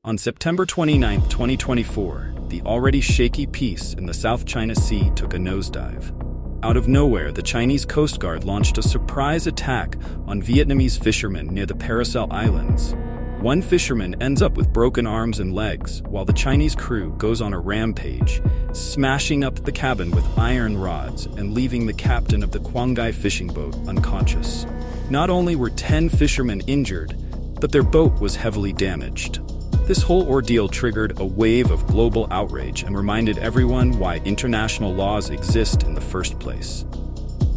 On September 29, 2024, the already shaky peace in the South China Sea took a nosedive. Out of nowhere, the Chinese Coast Guard launched a surprise attack on Vietnamese fishermen near the Paracel Islands. One fisherman ends up with broken arms and legs, while the Chinese crew goes on a rampage, smashing up the cabin with iron rods and leaving the captain of the Quangai fishing boat unconscious. Not only were 10 fishermen injured, but their boat was heavily damaged. This whole ordeal triggered a wave of global outrage and reminded everyone why international laws exist in the first place.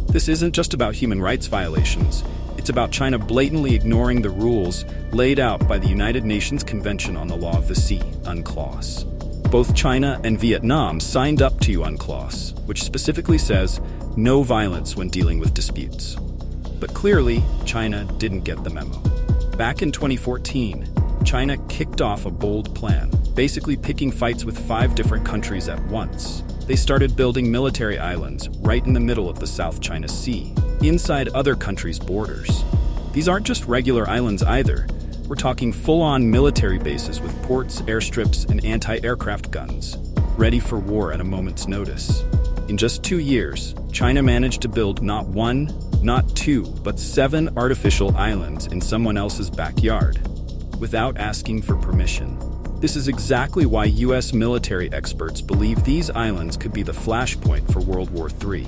This isn't just about human rights violations. It's about China blatantly ignoring the rules laid out by the United Nations Convention on the Law of the Sea, UNCLOS. Both China and Vietnam signed up to UNCLOS, which specifically says no violence when dealing with disputes. But clearly, China didn't get the memo. Back in 2014, China kicked off a bold plan, basically picking fights with 5 different countries at once. They started building military islands right in the middle of the South China Sea, inside other countries' borders. These aren't just regular islands either. We're talking full-on military bases with ports, airstrips, and anti-aircraft guns, ready for war at a moment's notice. In just 2 years, China managed to build not 1, not 2, but 7 artificial islands in someone else's backyard, without asking for permission. This is exactly why US military experts believe these islands could be the flashpoint for World War III.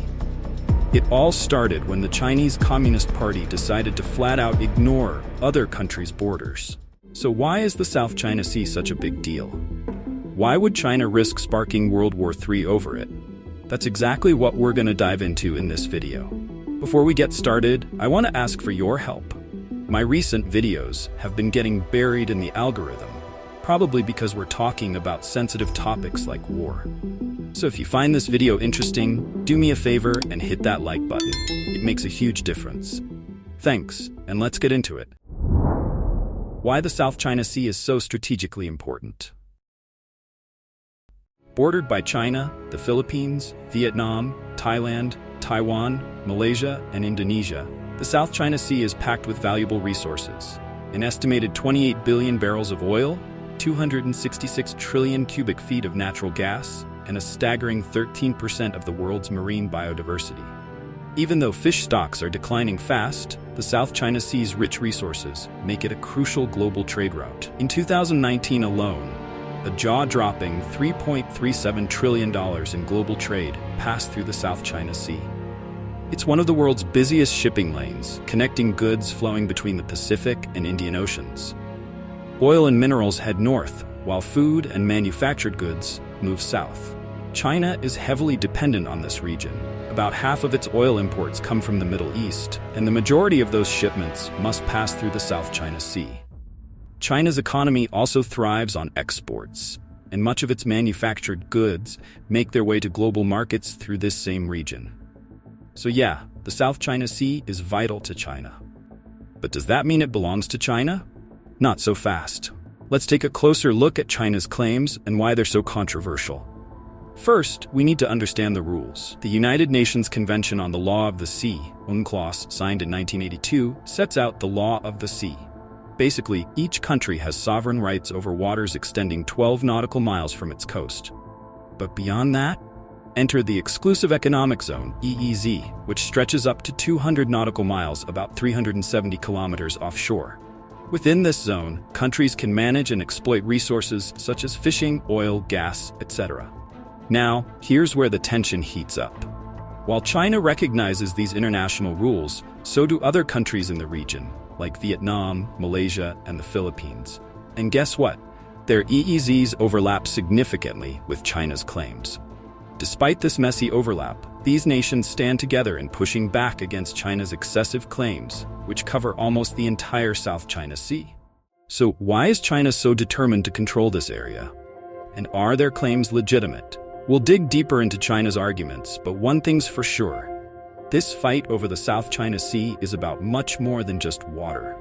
It all started when the Chinese Communist Party decided to flat out ignore other countries' borders. So why is the South China Sea such a big deal? Why would China risk sparking World War III over it? That's exactly what we're going to dive into in this video. Before we get started, I want to ask for your help. My recent videos have been getting buried in the algorithm, probably because we're talking about sensitive topics like war. So if you find this video interesting, do me a favor and hit that like button. It makes a huge difference. Thanks, and let's get into it. Why the South China Sea is so strategically important. Bordered by China, the Philippines, Vietnam, Thailand, Taiwan, Malaysia, and Indonesia, the South China Sea is packed with valuable resources. An estimated 28 billion barrels of oil, 266 trillion cubic feet of natural gas, and a staggering 13% of the world's marine biodiversity. Even though fish stocks are declining fast, the South China Sea's rich resources make it a crucial global trade route. In 2019 alone, a jaw-dropping $3.37 trillion in global trade passed through the South China Sea. It's one of the world's busiest shipping lanes, connecting goods flowing between the Pacific and Indian Oceans. Oil and minerals head north, while food and manufactured goods move south. China is heavily dependent on this region. About half of its oil imports come from the Middle East, and the majority of those shipments must pass through the South China Sea. China's economy also thrives on exports, and much of its manufactured goods make their way to global markets through this same region. So yeah, the South China Sea is vital to China. But does that mean it belongs to China? Not so fast. Let's take a closer look at China's claims and why they're so controversial. First, we need to understand the rules. The United Nations Convention on the Law of the Sea, UNCLOS, signed in 1982, sets out the law of the sea. Basically, each country has sovereign rights over waters extending 12 nautical miles from its coast. But beyond that, enter the Exclusive Economic Zone, EEZ, which stretches up to 200 nautical miles, about 370 kilometers offshore. Within this zone, countries can manage and exploit resources such as fishing, oil, gas, etc. Now, here's where the tension heats up. While China recognizes these international rules, so do other countries in the region, like Vietnam, Malaysia, and the Philippines. And guess what? Their EEZs overlap significantly with China's claims. Despite this messy overlap, these nations stand together in pushing back against China's excessive claims, which cover almost the entire South China Sea. So why is China so determined to control this area? And are their claims legitimate? We'll dig deeper into China's arguments, but one thing's for sure. This fight over the South China Sea is about much more than just water.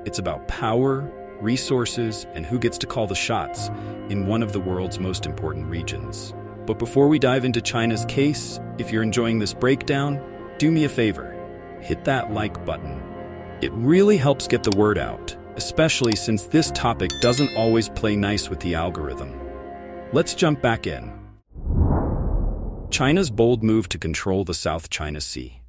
It's about power, resources, and who gets to call the shots in one of the world's most important regions. But before we dive into China's case, if you're enjoying this breakdown, do me a favor. Hit that like button. It really helps get the word out. especially since this topic doesn't always play nice with the algorithm. Let's jump back in. China's bold move to control the South China Sea.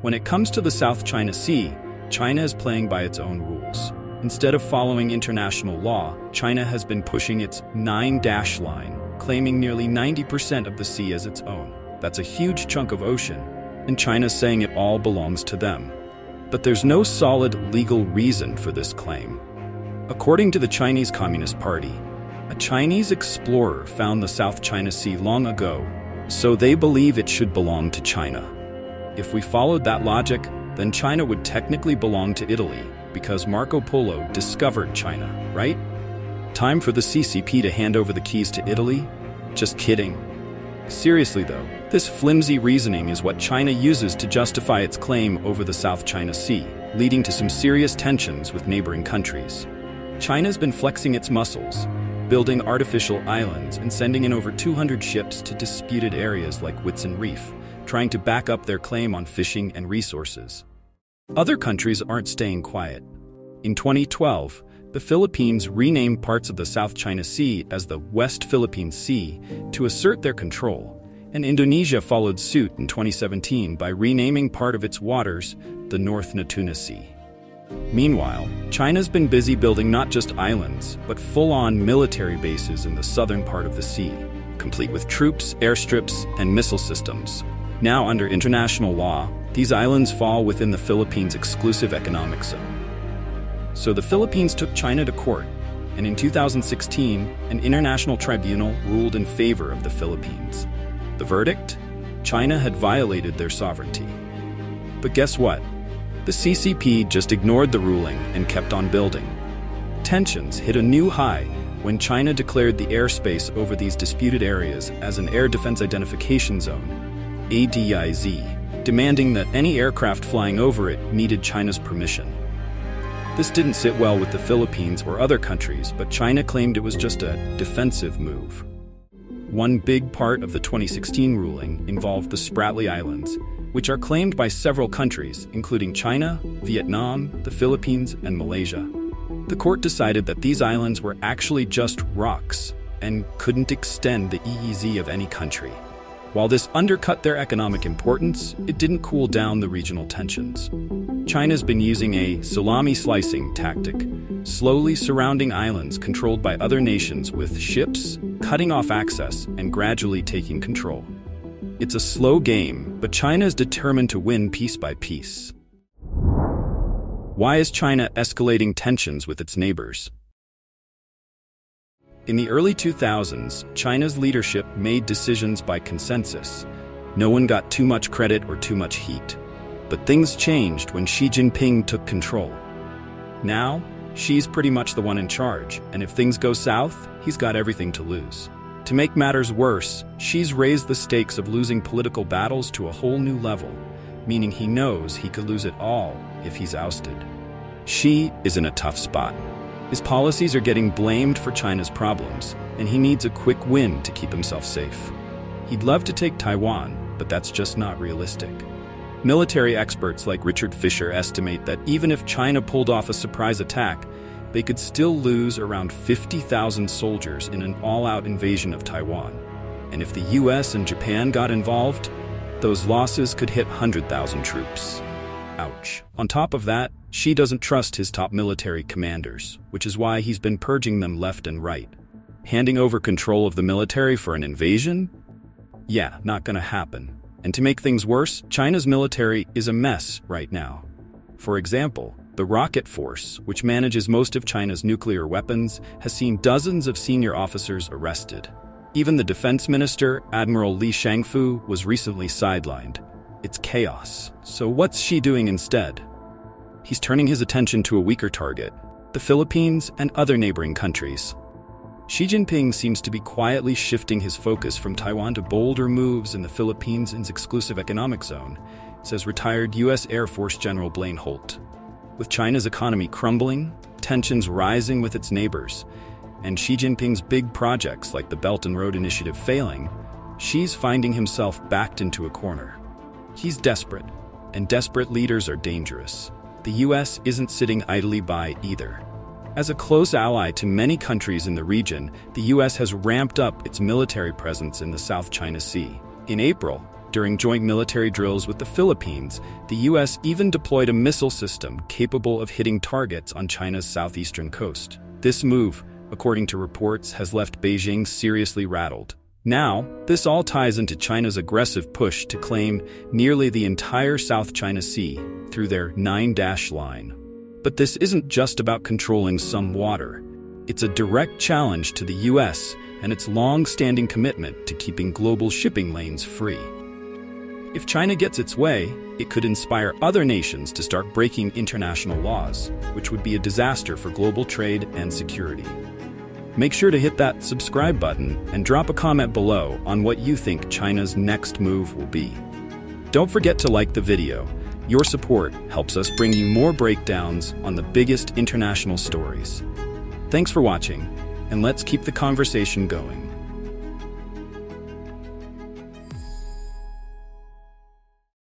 When it comes to the South China Sea, China is playing by its own rules. Instead of following international law, China has been pushing its 9-dash line, claiming nearly 90% of the sea as its own. That's a huge chunk of ocean, and China's saying it all belongs to them. But there's no solid legal reason for this claim. According to the Chinese Communist Party, a Chinese explorer found the South China Sea long ago, so they believe it should belong to China. If we followed that logic, then China would technically belong to Italy, because Marco Polo discovered China, right? Time for the CCP to hand over the keys to Italy? Just kidding. Seriously though, this flimsy reasoning is what China uses to justify its claim over the South China Sea, leading to some serious tensions with neighboring countries. China's been flexing its muscles, building artificial islands and sending in over 200 ships to disputed areas like Whitsun Reef, trying to back up their claim on fishing and resources. Other countries aren't staying quiet. In 2012, the Philippines renamed parts of the South China Sea as the West Philippine Sea to assert their control, and Indonesia followed suit in 2017 by renaming part of its waters the North Natuna Sea. Meanwhile, China's been busy building not just islands, but full-on military bases in the southern part of the sea, complete with troops, airstrips, and missile systems. Now, under international law, these islands fall within the Philippines' exclusive economic zone. So the Philippines took China to court, and in 2016, an international tribunal ruled in favor of the Philippines. The verdict? China had violated their sovereignty. But guess what? The CCP just ignored the ruling and kept on building. Tensions hit a new high when China declared the airspace over these disputed areas as an Air Defense Identification Zone, ADIZ, demanding that any aircraft flying over it needed China's permission. This didn't sit well with the Philippines or other countries, but China claimed it was just a defensive move. One big part of the 2016 ruling involved the Spratly Islands, which are claimed by several countries, including China, Vietnam, the Philippines, and Malaysia. The court decided that these islands were actually just rocks and couldn't extend the EEZ of any country. While this undercut their economic importance, it didn't cool down the regional tensions. China's been using a salami slicing tactic, slowly surrounding islands controlled by other nations with ships, cutting off access, and gradually taking control. It's a slow game, but China is determined to win piece by piece. Why is China escalating tensions with its neighbors? In the early 2000s, China's leadership made decisions by consensus. No one got too much credit or too much heat. But things changed when Xi Jinping took control. Now, Xi's pretty much the one in charge, and if things go south, he's got everything to lose. To make matters worse, Xi's raised the stakes of losing political battles to a whole new level, meaning he knows he could lose it all if he's ousted. Xi is in a tough spot. His policies are getting blamed for China's problems, and he needs a quick win to keep himself safe. He'd love to take Taiwan, but that's just not realistic. Military experts like Richard Fisher estimate that even if China pulled off a surprise attack, they could still lose around 50,000 soldiers in an all-out invasion of Taiwan. And if the US and Japan got involved, those losses could hit 100,000 troops. Ouch. On top of that, Xi doesn't trust his top military commanders, which is why he's been purging them left and right. Handing over control of the military for an invasion? Yeah, not gonna happen. And to make things worse, China's military is a mess right now. For example, the Rocket Force, which manages most of China's nuclear weapons, has seen dozens of senior officers arrested. Even the defense minister, Admiral Li Shangfu, was recently sidelined. It's chaos. So what's Xi doing instead? He's turning his attention to a weaker target, the Philippines and other neighboring countries. Xi Jinping seems to be quietly shifting his focus from Taiwan to bolder moves in the Philippines' exclusive economic zone, says retired U.S. Air Force General Blaine Holt. With China's economy crumbling, tensions rising with its neighbors, and Xi Jinping's big projects like the Belt and Road Initiative failing, Xi's finding himself backed into a corner. He's desperate, and desperate leaders are dangerous. the US isn't sitting idly by either. As a close ally to many countries in the region, the US has ramped up its military presence in the South China Sea. In April, during joint military drills with the Philippines, the US even deployed a missile system capable of hitting targets on China's southeastern coast. This move, according to reports, has left Beijing seriously rattled. Now, this all ties into China's aggressive push to claim nearly the entire South China Sea through their 9-dash line. But this isn't just about controlling some water. It's a direct challenge to the US and its long-standing commitment to keeping global shipping lanes free. If China gets its way, it could inspire other nations to start breaking international laws, which would be a disaster for global trade and security. Make sure to hit that subscribe button and drop a comment below on what you think China's next move will be. Don't forget to like the video. Your support helps us bring you more breakdowns on the biggest international stories. Thanks for watching, and let's keep the conversation going.